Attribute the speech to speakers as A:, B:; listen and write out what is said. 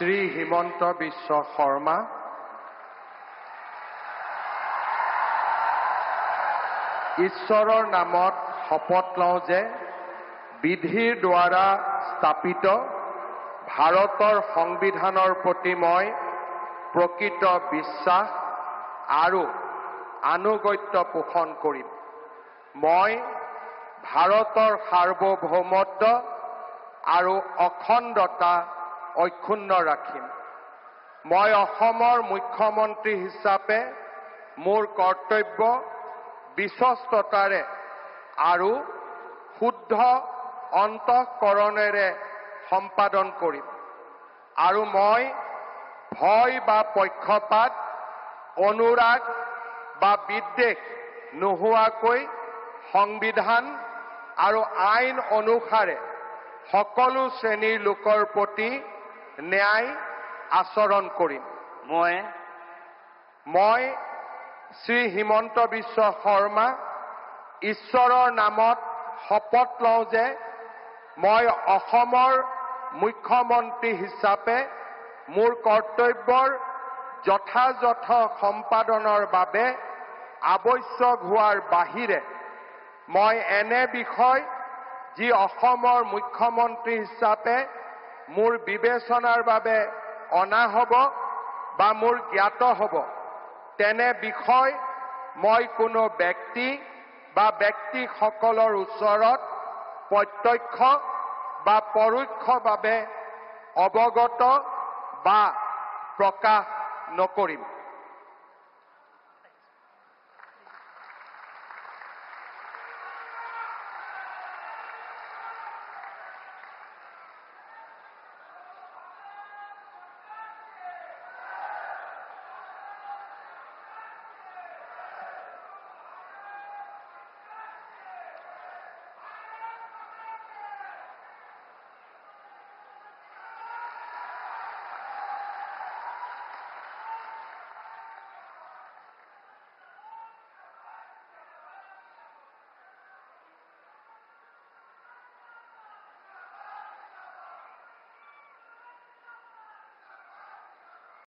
A: শ্ৰী হিমন্ত বিশ্ব শৰ্মা, ঈশ্বৰৰ নামত শপত লওঁ যে বিধিৰ দ্বাৰা স্থাপিত ভাৰতৰ সংবিধানৰ প্ৰতি মই প্ৰকৃত বিশ্বাস আৰু আনুগত্য পোষণ কৰিম। মই ভাৰতৰ সাৰ্বভৌমত্ব আৰু অখণ্ডতা অক্ষুণ্ণ ৰাখিম। মই অসমৰ মুখ্যমন্ত্ৰী হিচাপে মোৰ কৰ্তব্য বিশ্বস্ততাৰে আৰু শুদ্ধ অন্তঃকৰণেৰে সম্পাদন কৰিম আৰু মই ভয় বা পক্ষপাত, অনুৰাগ বা বিদ্বেষ নোহোৱাকৈ সংবিধান আৰু আইন অনুসাৰে সকলো শ্ৰেণীৰ লোকৰ প্ৰতি ন্যায় আচৰণ কৰিম। মই শ্ৰী হিমন্ত বিশ্ব শৰ্মা ঈশ্বৰৰ নামত শপত লওঁ যে মই অসমৰ মুখ্যমন্ত্ৰী হিচাপে মোৰ কৰ্তব্যৰ যথাযথ সম্পাদনৰ বাবে আৱশ্যক হোৱাৰ বাহিৰে মই এনে বিষয় যি অসমৰ মুখ্যমন্ত্ৰী হিচাপে মোৰ বিবেচনাৰ বাবে অনা হ'ব বা মোৰ জ্ঞাত হ'ব, তেনে বিষয় মই কোনো ব্যক্তি বা ব্যক্তিসকলৰ ওচৰত প্ৰত্যক্ষ বা পৰোক্ষভাৱে অৱগত বা প্ৰকাশ নকৰিম।